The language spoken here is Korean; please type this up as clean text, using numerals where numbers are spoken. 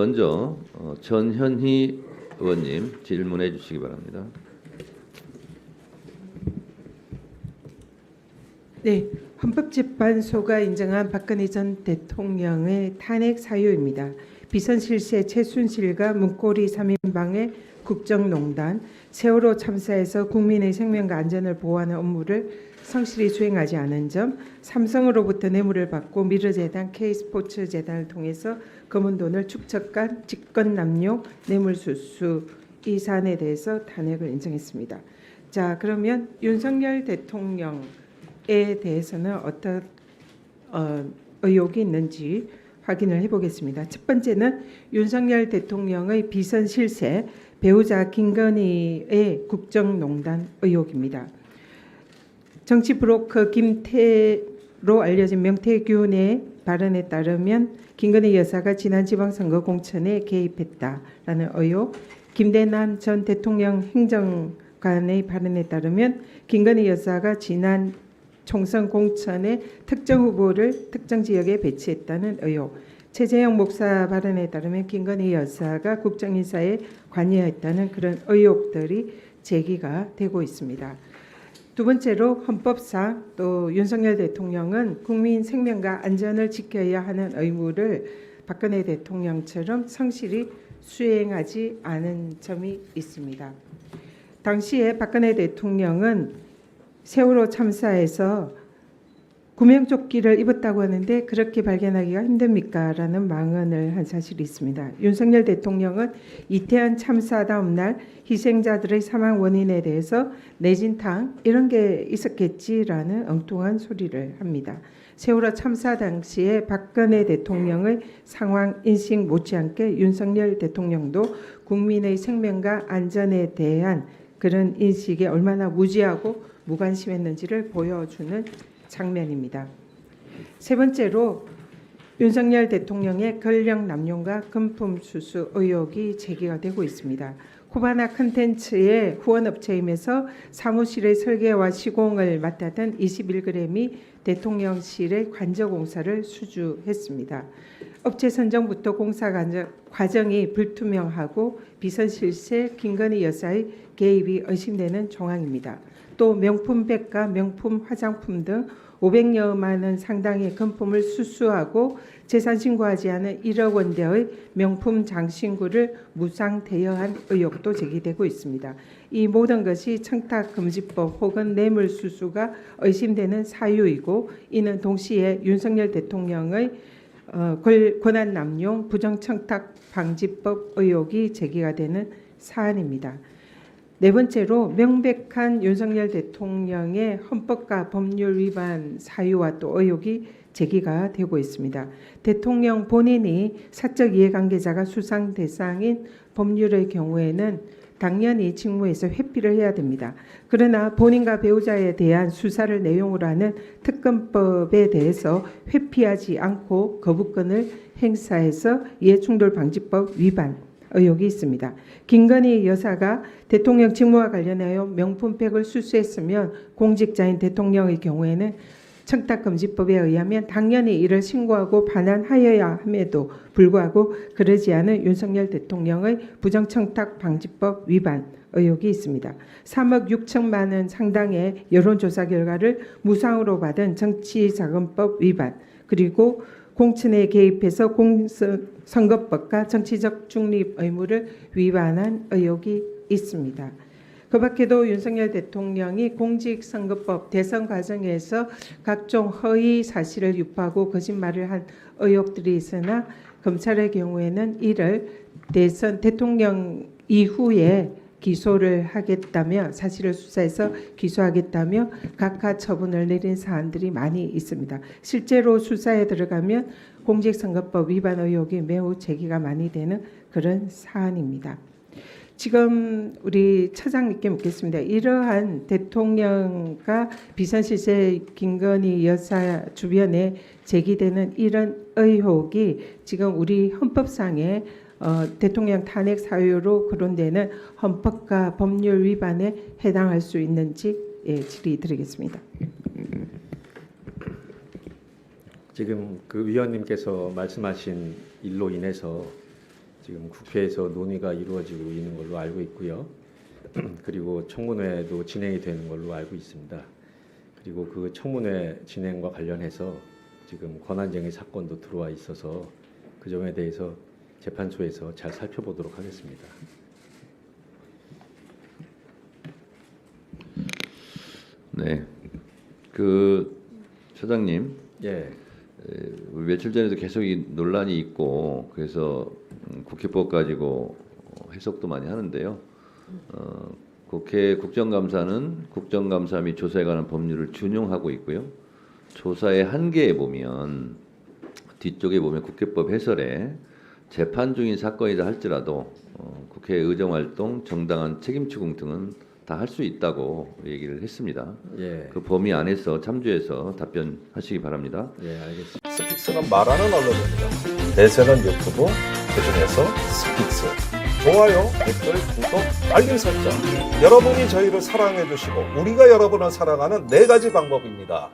먼저 전현희 의원님 질문해 주시기 바랍니다. 네, 헌법재판소가 인정한 박근혜 전 대통령의 탄핵 사유입니다. 비선실세 최순실과 문고리 3인방의 국정농단, 세월호 참사에서 국민의 생명과 안전을 보호하는 업무를 성실히 수행하지 않은 점, 삼성으로부터 뇌물을 받고 미르재단, K스포츠재단을 통해서 검은 돈을 축적한 직권남용, 뇌물수수 이 사안에 대해서 탄핵을 인정했습니다. 자, 그러면 윤석열 대통령에 대해서는 어떤 의혹이 있는지 확인을 해보겠습니다. 첫 번째는 윤석열 대통령의 비선 실세, 배우자 김건희의 국정농단 의혹입니다. 정치 브로커 김태로 알려진 명태균의 발언에 따르면 김건희 여사가 지난 지방선거 공천에 개입했다라는 의혹, 김대남 전 대통령 행정관의 발언에 따르면 김건희 여사가 지난 총선 공천에 특정 후보를 특정 지역에 배치했다는 의혹, 최재형 목사 발언에 따르면 김건희 여사가 국정인사에 관여했다는 그런 의혹들이 제기가 되고 있습니다. 두 번째로 헌법상 또 윤석열 대통령은 국민 생명과 안전을 지켜야 하는 의무를 박근혜 대통령처럼 성실히 수행하지 않은 점이 있습니다. 당시에 박근혜 대통령은 세월호 참사에서 구명조끼를 입었다고 하는데 그렇게 발견하기가 힘듭니까? 라는 망언을 한 사실이 있습니다. 윤석열 대통령은 이태원 참사 다음 날 희생자들의 사망 원인에 대해서 내진탕 이런 게 있었겠지라는 엉뚱한 소리를 합니다. 세월호 참사 당시에 박근혜 대통령의 상황 인식 못지않게 윤석열 대통령도 국민의 생명과 안전에 대한 그런 인식에 얼마나 무지하고 무관심했는지를 보여주는 장면입니다. 세 번째로 윤석열 대통령의 권력 남용과 금품 수수 의혹이 제기가 되고 있습니다. 코바나 컨텐츠의 후원업체임에서 사무실의 설계와 시공을 맡았던 21g이 대통령실의 관저공사를 수주했습니다. 업체 선정부터 공사 과정이 불투명하고 비선실세 김건희 여사의 개입이 의심되는 정황입니다. 또 명품백과 명품 화장품 등 500여만 원 상당의 금품을 수수하고 재산 신고하지 않은 1억 원대의 명품 장신구를 무상 대여한 의혹도 제기되고 있습니다. 이 모든 것이 청탁금지법 혹은 뇌물수수가 의심되는 사유이고 이는 동시에 윤석열 대통령의 권한남용 부정청탁방지법 의혹이 제기가 되는 사안입니다. 네 번째로 명백한 윤석열 대통령의 헌법과 법률 위반 사유와 또 의혹이 제기가 되고 있습니다. 대통령 본인이 사적 이해관계자가 수상 대상인 법률의 경우에는 당연히 직무에서 회피를 해야 됩니다. 그러나 본인과 배우자에 대한 수사를 내용으로 하는 특검법에 대해서 회피하지 않고 거부권을 행사해서 이해충돌방지법 위반 의혹이 있습니다. 김건희 여사가 대통령 직무와 관련하여 명품백을 수수했으면 공직자인 대통령의 경우에는 청탁금지법에 의하면 당연히 이를 신고하고 반환하여야 함에도 불구하고 그러지 않은 윤석열 대통령의 부정청탁방지법 위반 의혹이 있습니다. 3억 6천만 원 상당의 여론조사 결과를 무상으로 받은 정치자금법 위반, 그리고 공천에 개입해서 공선거법과 정치적 중립 의무를 위반한 의혹이 있습니다. 그 밖에도 윤석열 대통령이 공직선거법 대선 과정에서 각종 허위 사실을 유포하고 거짓말을 한 의혹들이 있으나 검찰의 경우에는 이를 대통령 이후에 기소를 하겠다며 사실을 수사해서 기소하겠다며 각하 처분을 내린 사안들이 많이 있습니다. 실제로 수사에 들어가면 공직선거법 위반 의혹이 매우 제기가 많이 되는 그런 사안입니다. 지금 우리 차장님께 묻겠습니다. 이러한 대통령과 비선실세 김건희 여사 주변에 제기되는 이런 의혹이 지금 우리 헌법상에 대통령 탄핵 사유로 거론되는 헌법과 법률 위반에 해당할 수 있는지 질의드리겠습니다. 지금 그 위원님께서 말씀하신 일로 인해서 지금 국회에서 논의가 이루어지고 있는 걸로 알고 있고요. 그리고 청문회도 진행이 되는 걸로 알고 있습니다. 그리고 그 청문회 진행과 관련해서 지금 권한쟁의 사건도 들어와 있어서 그 점에 대해서 재판소에서 잘 살펴보도록 하겠습니다. 네, 그 처장님, 예, 며칠 전에도 계속 이 논란이 있고 그래서 국회법 가지고 해석도 많이 하는데요. 국회 국정감사는 국정감사 및 조사에 관한 법률을 준용하고 있고요. 조사의 한계에 보면 뒤쪽에 보면 국회법 해설에 재판 중인 사건이다 할지라도 국회 의정활동, 정당한 책임추궁 등은 다 할 수 있다고 얘기를 했습니다. 예, 그 범위 안에서 참조해서 답변하시기 바랍니다. 예, 알겠습니다. 스픽스는 말하는 언론입니다. 대세는 유튜브, 그중에서 스픽스. 좋아요, 댓글, 구독, 알림 설정. 여러분이 저희를 사랑해 주시고 우리가 여러분을 사랑하는 4가지 방법입니다.